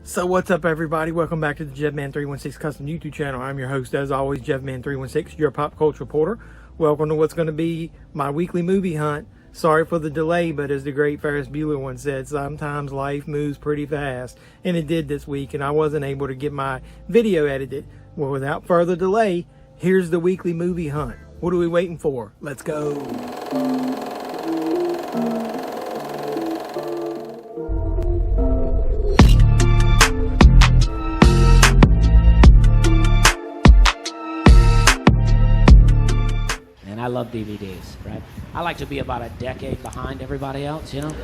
So what's up, everybody? Welcome back to the JevMan316 Custom YouTube channel. I'm your host, as always, JevMan316, your pop culture reporter. Welcome to what's going to be my weekly movie hunt. Sorry for the delay, but as the great Ferris Bueller once said, sometimes life moves pretty fast. And it did this week, and I wasn't able to get my video edited. Well, without further delay, here's the weekly movie hunt. What are we waiting for? Let's go. I love DVDs, right? I like to be about a decade behind everybody else, you know?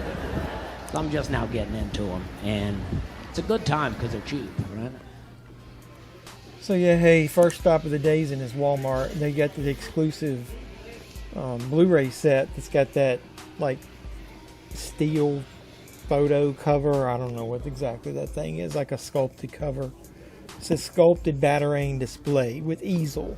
So I'm just now getting into them, and it's a good time because they're cheap, right? So yeah, hey, first stop of the day's in this Walmart. They got the exclusive Blu-ray set that's got that, like, steel photo cover. I don't know what exactly that thing is, like a sculpted cover. It says sculpted Batarang display with easel.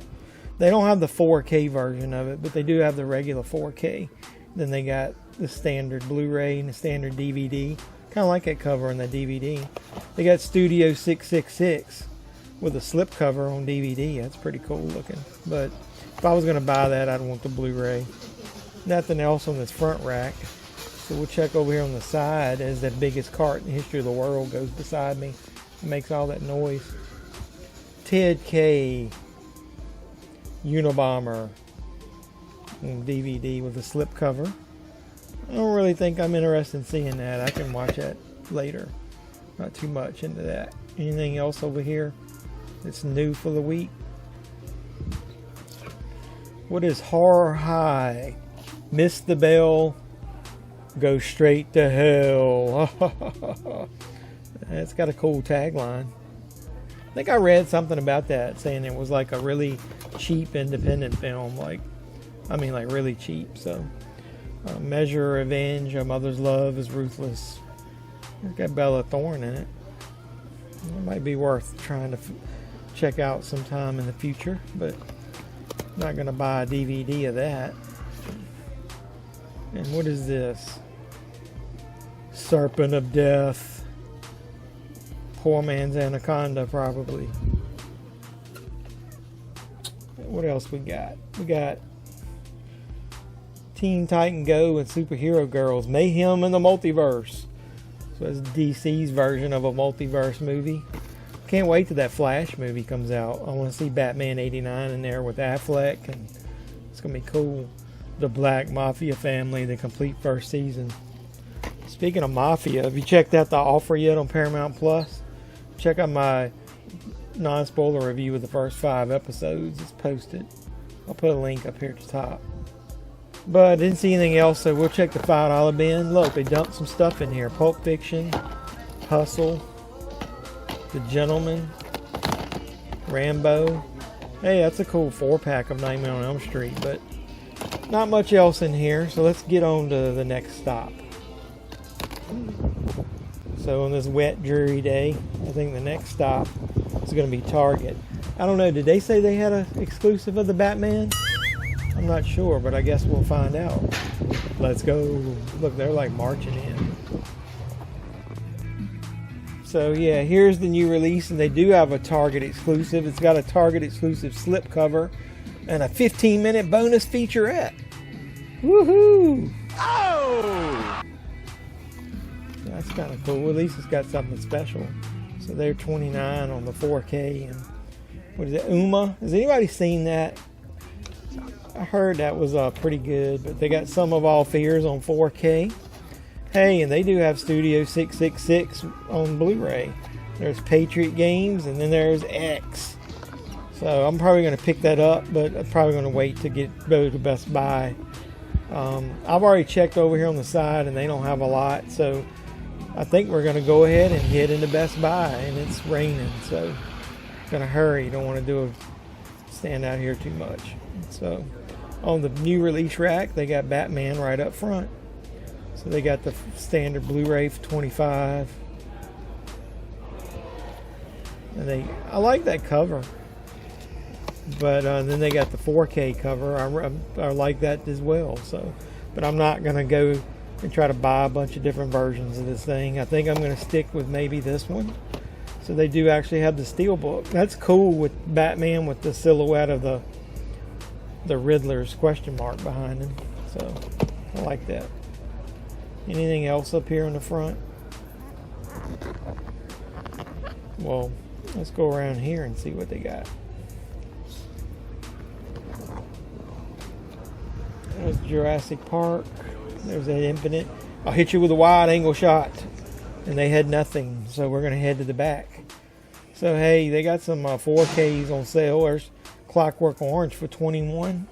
They don't have the 4K version of it, but they do have the regular 4K. Then they got the standard Blu-ray and the standard DVD. Kind of like that cover on the DVD. They got Studio 666 with a slip cover on DVD. That's pretty cool looking. But if I was going to buy that, I'd want the Blu-ray. Nothing else on this front rack. So we'll check over here on the side as the biggest cart in the history of the world goes beside me. It makes all that noise. Ted K. Unabomber on DVD with a slip cover. I don't really think I'm interested in seeing that. I can watch that later. Not too much into that. Anything else over here that's new for the week? What is Horror High? Miss the bell, go straight to hell. It's got a cool tagline. I think I read something about that, saying it was like a really cheap independent film, like really cheap. So Measure of Revenge, A Mother's Love is Ruthless. It's got Bella Thorne in it. It might be worth trying to check out sometime in the future, but I'm not gonna buy a DVD of that. And what is this? Serpent of Death. Poor man's Anaconda, probably. What else we got? We got Teen Titan Go and Superhero Girls, Mayhem in the Multiverse. So that's DC's version of a multiverse movie. Can't wait till that Flash movie comes out. I want to see Batman 89 in there with Affleck, and it's going to be cool. The Black Mafia Family, the complete first season. Speaking of Mafia, have you checked out the offer yet on Paramount Plus? Check out my non-spoiler review of the first 5 episodes. It's posted. I'll put a link up here at the top. But I didn't see anything else, so we'll check the $5 bin. Look, they dumped some stuff in here. Pulp Fiction, Hustle, The Gentleman, Rambo. Hey, that's a cool 4-pack of Nightmare on Elm Street, but not much else in here, so let's get on to the next stop. So on this wet, dreary day, I think the next stop is going to be Target. I don't know, did they say they had an exclusive of the Batman? I'm not sure, but I guess we'll find out. Let's go. Look, they're like marching in. So yeah, here's the new release, and they do have a Target exclusive. It's got a Target exclusive slipcover and a 15-minute bonus featurette. Woohoo! Oh! That's kind of cool. At least it's got something special. So they're $29 on the 4K. And what is it, Uma? Has anybody seen that? I heard that was pretty good, but they got Sum of All Fears on 4K. Hey, and they do have Studio 666 on Blu-ray. There's Patriot Games, and then there's X. So I'm probably going to pick that up, but I'm probably going to wait to go to Best Buy. I've already checked over here on the side, and they don't have a lot, so I think we're going to go ahead and head into Best Buy, and it's raining, so I'm going to hurry. Don't want to stand out here too much. So on the new release rack, they got Batman right up front. So they got the standard Blu-ray for $25. And I like that cover. But then they got the 4K cover. I like that as well. So, but I'm not going to go and try to buy a bunch of different versions of this thing. I think I'm going to stick with maybe this one. So they do actually have the Steelbook. That's cool with Batman with the silhouette of the Riddler's question mark behind him. So I like that. Anything else up here in the front? Well, let's go around here and see what they got. There's Jurassic Park. There's that Infinite. I'll hit you with a wide angle shot. And they had nothing, so we're going to head to the back. So hey, they got some 4Ks on sale. There's Clockwork Orange for $21.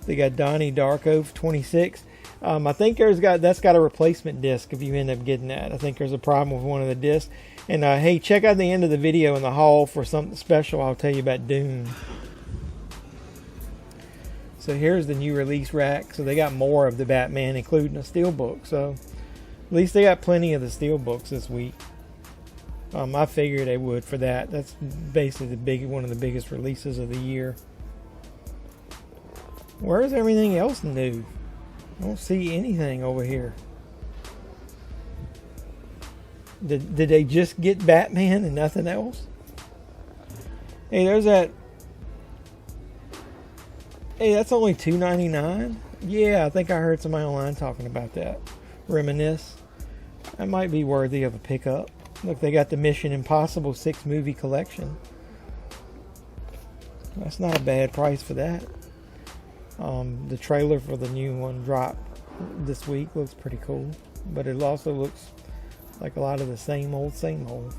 They got Donnie Darko for $26. I think that's got a replacement disc if you end up getting that. I think there's a problem with one of the discs. And hey, check out the end of the video in the haul for something special. I'll tell you about Dune. So here's the new release rack. So they got more of the Batman, including a Steelbook. So at least they got plenty of the Steelbooks this week. I figured they would for that. That's basically one of the biggest releases of the year. Where's everything else new? I don't see anything over here. Did they just get Batman and nothing else? Hey, there's that. Hey, that's only $2.99. Yeah, I think I heard somebody online talking about that. Reminisce. That might be worthy of a pickup. Look, they got the Mission Impossible 6 movie collection. That's not a bad price for that. The trailer for the new one dropped this week. Looks pretty cool. But it also looks like a lot of the same old, same old.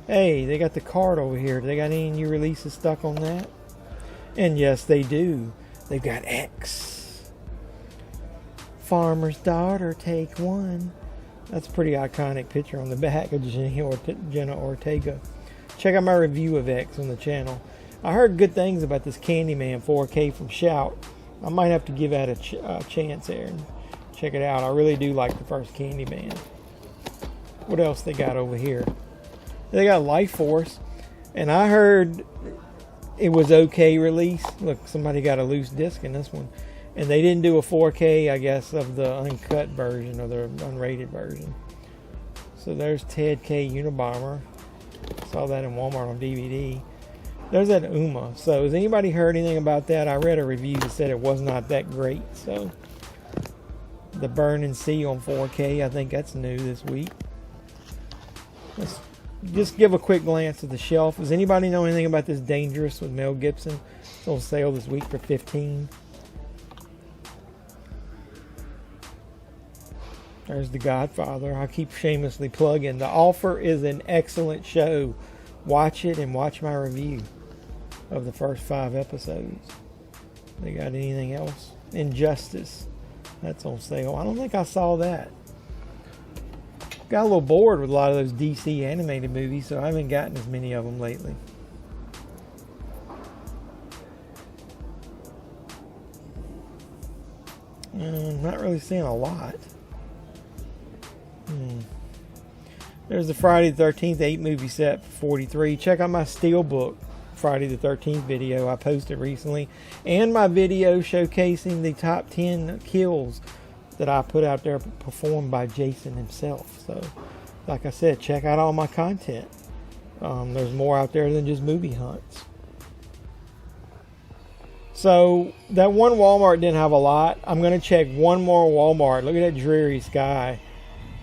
Hey, they got the card over here. Do they got any new releases stuck on that? And yes, they do. They've got X. Farmer's Daughter, Take One. That's a pretty iconic picture on the back of Jenna Ortega. Check out my review of X on the channel. I heard good things about this Candyman 4K from Shout. I might have to give that a chance there and check it out. I really do like the first Candyman. What else they got over here? They got Life Force. And I heard it was okay release. Look, somebody got a loose disc in this one. And they didn't do a 4K, I guess, of the uncut version or the unrated version. So there's Ted K. Unabomber. Saw that in Walmart on DVD. There's that Uma. So has anybody heard anything about that? I read a review that said it was not that great. So the Burning Sea on 4K, I think that's new this week. Let's just give a quick glance at the shelf. Does anybody know anything about this Dangerous with Mel Gibson? It's on sale this week for $15. There's The Godfather. I keep shamelessly plugging. The Offer is an excellent show. Watch it and watch my review of the first 5 episodes. They got anything else? Injustice. That's on sale. I don't think I saw that. Got a little bored with a lot of those DC animated movies, so I haven't gotten as many of them lately. Not really seeing a lot. There's the Friday the 13th 8 movie set for $43. Check out my Steelbook Friday the 13th video I posted recently, and my video showcasing the top 10 kills that I put out there performed by Jason himself. So like I said, check out all my content. There's more out there than just movie hunts. So that one Walmart didn't have a lot. I'm going to check one more Walmart. Look at that dreary sky.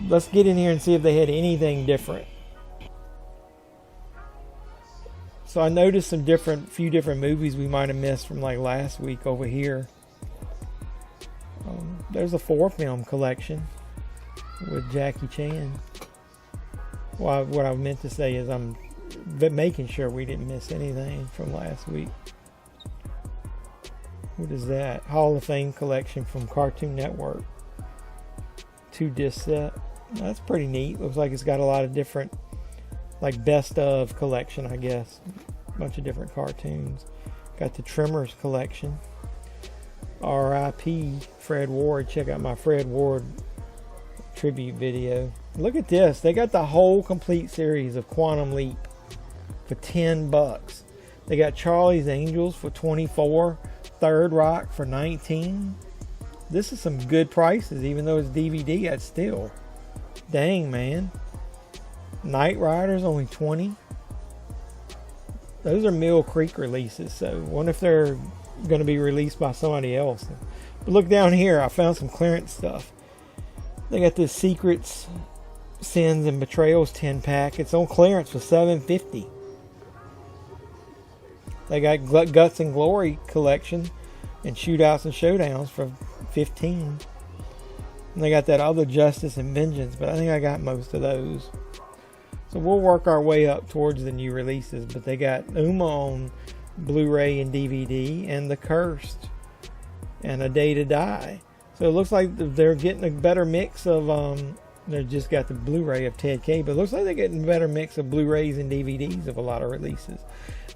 Let's get in here and see if they had anything different. So I noticed some few different movies we might have missed from like last week over here. There's a 4-film collection with Jackie Chan. Well, what I meant to say is I'm making sure we didn't miss anything from last week. What is that? Hall of Fame collection from Cartoon Network. 2-disc set. That's pretty neat. Looks like it's got a lot of different, like best of collection, I guess. A bunch of different cartoons. Got the Tremors collection. R.I.P. Fred Ward. Check out my Fred Ward tribute video. Look at this. They got the whole complete series of Quantum Leap for $10. They got Charlie's Angels for $24. Third Rock for $19. This is some good prices, even though it's DVD. That's still, dang man. Knight Rider's only 20. Those are Mill Creek releases, so wonder if they're going to be released by somebody else. But look down here, I found some clearance stuff. They got this Secrets, Sins, and Betrayals 10-pack. It's on clearance for $7.50. They got Guts and Glory collection and Shootouts and Showdowns for $15. And they got that other Justice and Vengeance, but I think I got most of those. So we'll work our way up towards the new releases. But they got Uma on Blu-ray and DVD, and The Cursed, and A Day to Die. So it looks like they're getting a better mix of, they just got the Blu-ray of Ted K, but it looks like they're getting a better mix of Blu-rays and DVDs of a lot of releases.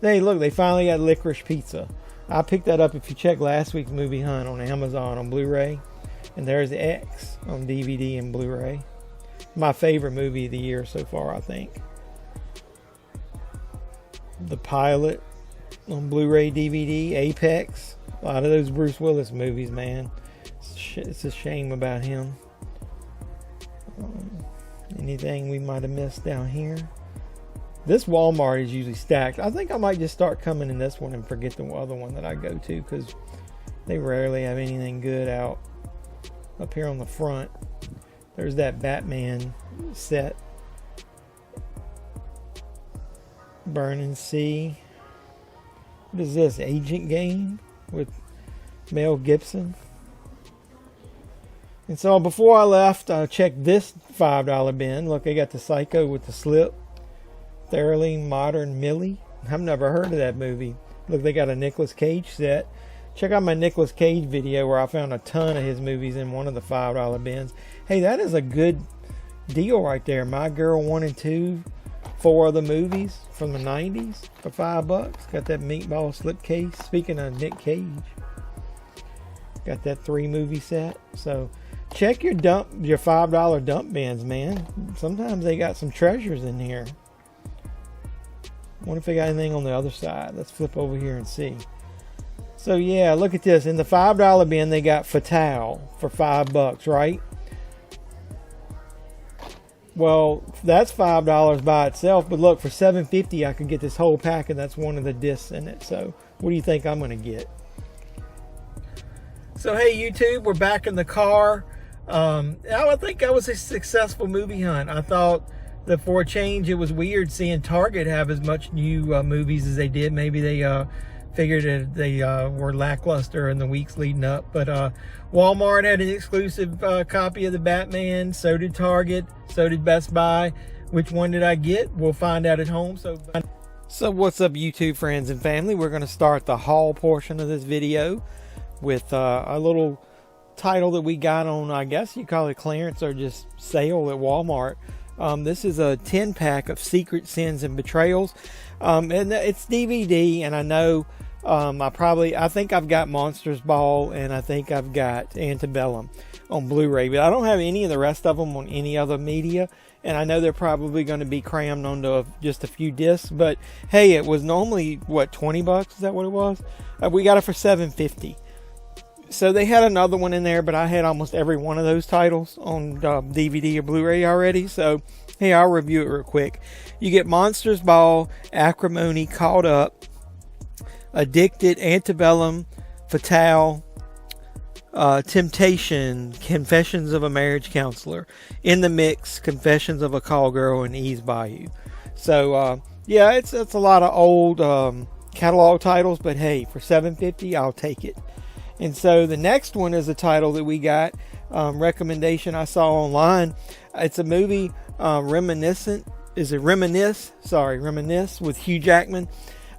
Hey, look, they finally got Licorice Pizza. I picked that up if you check last week's Movie Hunt on Amazon on Blu-ray. And there's X on DVD and Blu-ray. My favorite movie of the year so far, I think. The Pilot on Blu-ray DVD. Apex. A lot of those Bruce Willis movies, man. It's a shame about him. Anything we might have missed down here? This Walmart is usually stacked. I think I might just start coming in this one and forget the other one that I go to, because they rarely have anything good out. Up here on the front, there's that Batman set. Burning Sea. What is this? Agent Game with Mel Gibson. And so before I left, I checked this $5 bin. Look, they got the Psycho with the slip. Thoroughly Modern Millie. I've never heard of that movie. Look, they got a Nicolas Cage set. Check out my Nicolas Cage video where I found a ton of his movies in one of the $5 bins. Hey, that is a good deal right there. My Girl 1 and 2, 4 other movies from the 90s for $5. Got that meatball slipcase. Speaking of Nick Cage, got that 3 movie set. So check your $5 dump bins, man. Sometimes they got some treasures in here. Wonder if they got anything on the other side. Let's flip over here and see. So yeah, look at this. In the $5 bin, they got Fatale for $5, right? Well, that's $5 by itself. But look, for $7.50, I could get this whole pack, and that's one of the discs in it. So what do you think I'm going to get? So hey, YouTube, we're back in the car. I think that was a successful movie hunt. I thought that for a change, it was weird seeing Target have as much new movies as they did. Maybe they figured that they were lackluster in the weeks leading up. But Walmart had an exclusive copy of the Batman. So did Target. So did Best Buy. Which one did I get? We'll find out at home. So what's up, YouTube friends and family? We're going to start the haul portion of this video with a little title that we got on, I guess you call it clearance or just sale at Walmart. This is a 10-pack of Secrets, Sins, and Betrayals. And it's DVD, and I know I think I've got Monsters Ball, and I think I've got Antebellum on Blu-ray, but I don't have any of the rest of them on any other media, and I know they're probably going to be crammed onto just a few discs. But hey, it was normally what, $20? Is that what it was? We got it for $7.50. So they had another one in there, but I had almost every one of those titles on DVD or Blu-ray already. So hey, I'll review it real quick. You get Monsters Ball, Acrimony, Caught Up, Addicted, Antebellum, Fatale, Temptation, Confessions of a Marriage Counselor, In the Mix, Confessions of a Call Girl, and Ease Bayou. So yeah, it's a lot of old catalog titles, but hey, for $7.50, I'll take it. And so the next one is a title that we got, recommendation I saw online. It's a movie, Reminisce with Hugh Jackman.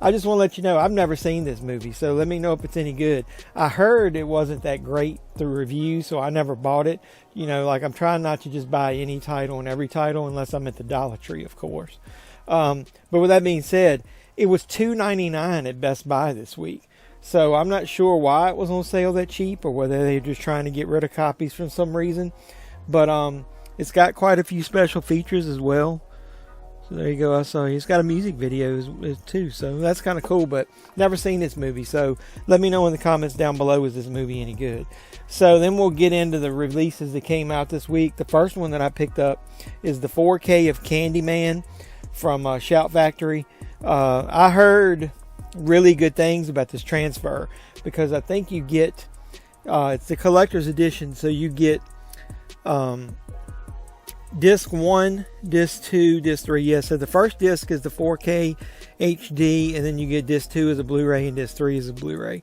I just want to let you know, I've never seen this movie, so let me know if it's any good. I heard it wasn't that great through reviews, so I never bought it. You know, like, I'm trying not to just buy any title and every title unless I'm at the Dollar Tree, of course. But with that being said, it was $2.99 at Best Buy this week. So I'm not sure why it was on sale that cheap, or whether they're just trying to get rid of copies for some reason. But it's got quite a few special features as well. So there you go. I saw he's got a music video too, so that's kind of cool. But never seen this movie, so let me know in the comments down below, is this movie any good? So then we'll get into the releases that came out this week. The first one that I picked up is the 4K of Candyman from Shout Factory. I heard really good things about this transfer, because I think you get it's the collector's edition, so you get disc 1, disc 2, disc 3. Yeah, so the first disc is the 4K HD, and then you get disc 2 as a Blu-ray and disc 3 as a Blu-ray.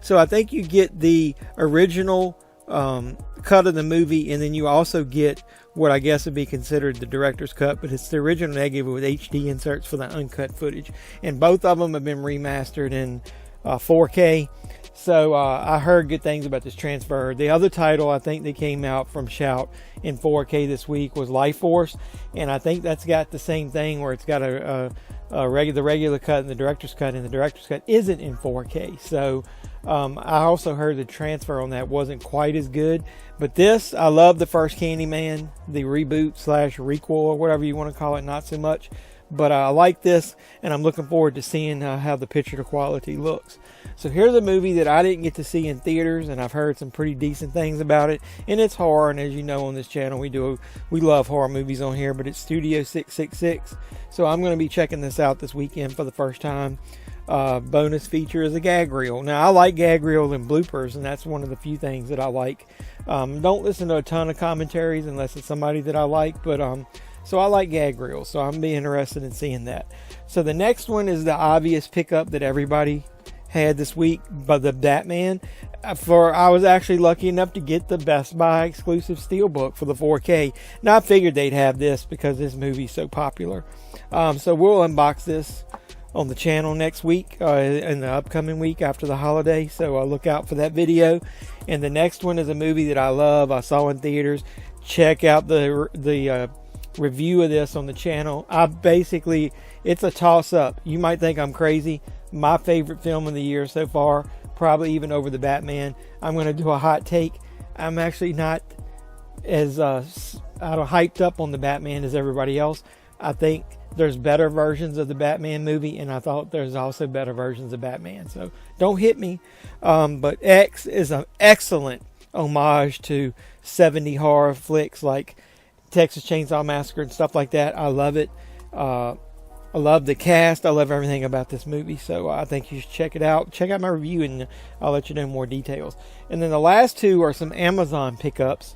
So I think you get the original cut of the movie, and then you also get what I guess would be considered the director's cut, but it's the original negative with HD inserts for the uncut footage. And both of them have been remastered in 4K. So I heard good things about this transfer. The other title I think that came out from Shout in 4K this week was Life Force, and I think that's got the same thing where it's got the regular cut and the director's cut, and the director's cut isn't in 4K. So I also heard the transfer on that wasn't quite as good. But this, I love the first Candyman, the reboot / requel or whatever you want to call it, not so much. But I like this, and I'm looking forward to seeing how the picture quality looks. So here's a movie that I didn't get to see in theaters, and I've heard some pretty decent things about it. And it's horror, and as you know on this channel, we love horror movies on here, but it's Studio 666. So I'm going to be checking this out this weekend for the first time. Bonus feature is a gag reel. Now, I like gag reel and bloopers, and that's one of the few things that I like. Don't listen to a ton of commentaries unless it's somebody that I like, but so I like gag reels, so I'm be interested in seeing that. So the next one is the obvious pickup that everybody had this week, but the Batman. I was actually lucky enough to get the Best Buy exclusive Steelbook for the 4K. Now I figured they'd have this because this movie's so popular. So we'll unbox this on the channel next week, in the upcoming week after the holiday. So look out for that video. And the next one is a movie that I love. I saw in theaters. Check out the review of this on the channel. It's a toss-up. You might think I'm crazy. My favorite film of the year so far, probably even over the Batman. I'm going to do a hot take. I'm actually not as hyped up on the Batman as everybody else. I think there's better versions of the Batman movie, and I thought there's also better versions of Batman. So don't hit me. But X is an excellent homage to 70 horror flicks like Texas Chainsaw Massacre and stuff like that. I love it. I love the cast. I love everything about this movie. So I think you should check it out. Check out my review, and I'll let you know more details. And then the last two are some Amazon pickups.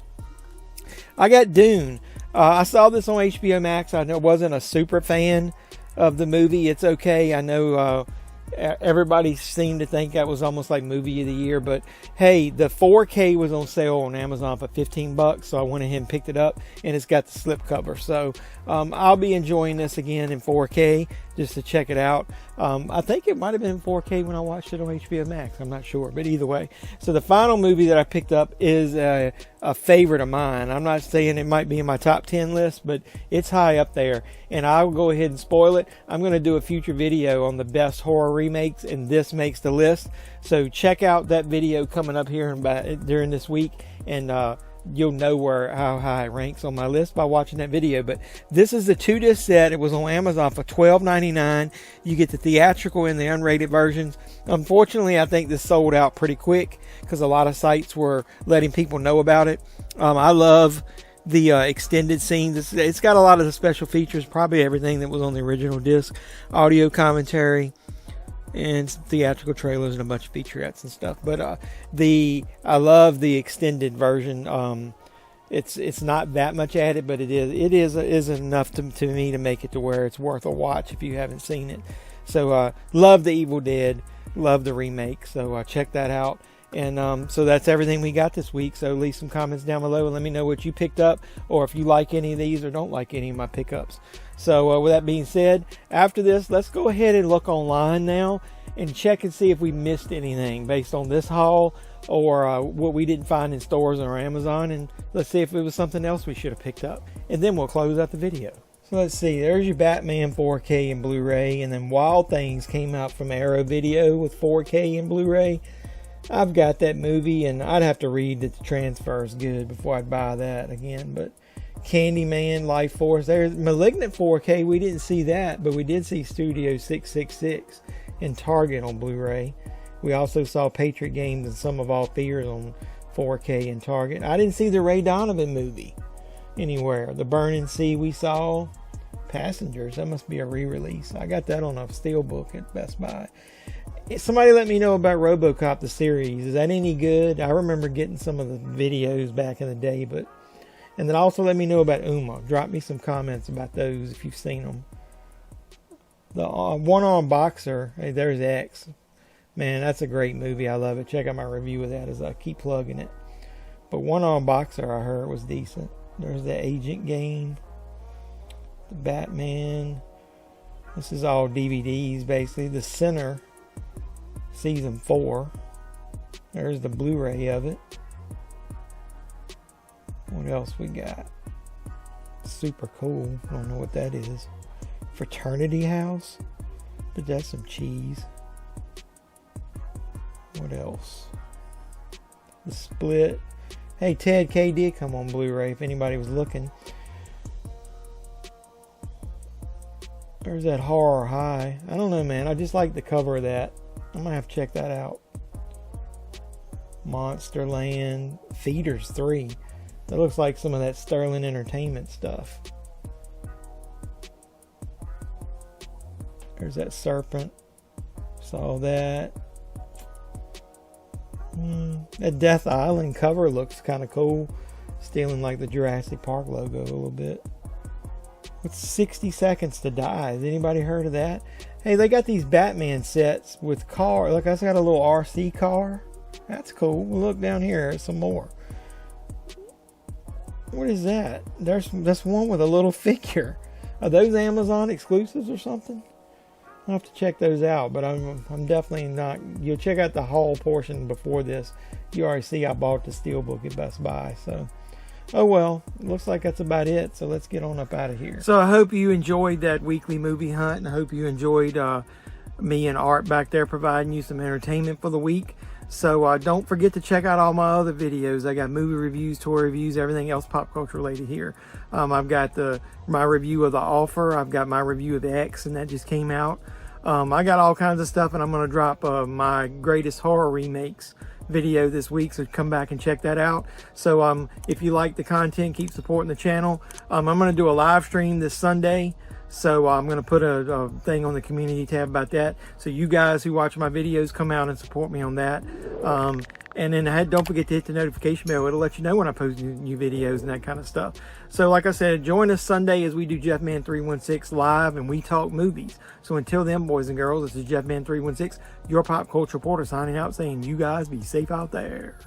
I got Dune. I saw this on HBO Max. I wasn't a super fan of the movie. It's okay. I know everybody seemed to think that was almost like movie of the year, but hey, the 4K was on sale on Amazon for $15, so I went ahead and picked it up, and it's got the slipcover. So I'll be enjoying this again in 4K just to check it out. I think it might have been 4K when I watched it on HBO Max. I'm not sure, but either way. So the final movie that I picked up is a favorite of mine. I'm not saying it might be in my top 10 list, but it's high up there, and I'll go ahead and spoil it. I'm going to do a future video on the best horror remakes, and this makes the list. So check out that video coming up here during this week, and you'll know how high it ranks on my list by watching that video. But this is the 2-disc set. It was on Amazon for $12.99. You get the theatrical and the unrated versions. Unfortunately, I think this sold out pretty quick because a lot of sites were letting people know about it. I love the extended scenes. It's got a lot of the special features, probably everything that was on the original disc, audio commentary, and some theatrical trailers and a bunch of featurettes and stuff. But I love the extended version. It's not that much added, but it is enough to me to make it to where it's worth a watch if you haven't seen it. So love the Evil Dead, love the remake. So check that out. And so that's everything we got this week. So leave some comments down below and let me know what you picked up, or if you like any of these or don't like any of my pickups. So with that being said, after this, let's go ahead and look online now and check and see if we missed anything based on this haul, or what we didn't find in stores or Amazon. And let's see if it was something else we should have picked up. And then we'll close out the video. So let's see, there's your Batman 4K and Blu-ray, and then Wild Things came out from Arrow Video with 4K and Blu-ray. I've got that movie, and I'd have to read that the transfer is good before I'd buy that again. But Candyman, Life Force. There's Malignant 4K. We didn't see that, but we did see Studio 666 in Target on Blu-ray. We also saw Patriot Games and Some of All Fears on 4K in Target. I didn't see the Ray Donovan movie anywhere. The Burning Sea we saw. Passengers, that must be a re-release. I got that on a Steelbook at Best Buy. Somebody let me know about RoboCop the series. Is that any good? I remember getting some of the videos back in the day, but and then also let me know about Uma. Drop me some comments about those if you've seen them. The One-Armed Boxer. Hey, there's X. Man, that's a great movie. I love it. Check out my review of that as I keep plugging it. But One-Armed Boxer, I heard, was decent. There's the Agent Game. The Batman. This is all DVDs, basically. The Sinner. Season 4. There's the Blu-ray of it. What else we got? Super cool. I don't know what that is. Fraternity House. But that's some cheese. What else? The Split. Hey, Ted K did come on Blu-ray if anybody was looking. There's that Horror High. I don't know, man. I just like the cover of that. I'm gonna have to check that out. Monsterland. Feeders 3. That looks like some of that Sterling Entertainment stuff. There's that Serpent. Saw that. That Death Island cover looks kind of cool. Stealing like the Jurassic Park logo a little bit. It's 60 Seconds to Die. Has anybody heard of that? Hey, they got these Batman sets with car. Look, that's got a little RC car. That's cool. Look down here. There's some more. What is that? That's one with a little figure. Are those Amazon exclusives or something? I'll have to check those out, but I'm definitely not. You'll check out the haul portion before this. You already see I bought the Steelbook at Best Buy, so. Oh well, looks like that's about it, so let's get on up out of here. So I hope you enjoyed that weekly movie hunt, and I hope you enjoyed me and Art back there providing you some entertainment for the week. So don't forget to check out all my other videos. I got movie reviews, toy reviews, everything else pop culture related here. I've got my review of The Offer. I've got my review of X, and that just came out. I got all kinds of stuff, and I'm going to drop my greatest horror remakes video this week, so come back and check that out. So if you like the content, keep supporting the channel. I'm going to do a live stream this Sunday, so I'm going to put a thing on the community tab about that, so you guys who watch my videos come out and support me on that. And then don't forget to hit the notification bell. It'll let you know when I post new videos and that kind of stuff. So like I said, join us Sunday as we do JeffMan316 live and we talk movies. So until then, boys and girls, this is JeffMan316, your pop culture reporter, signing out saying you guys be safe out there.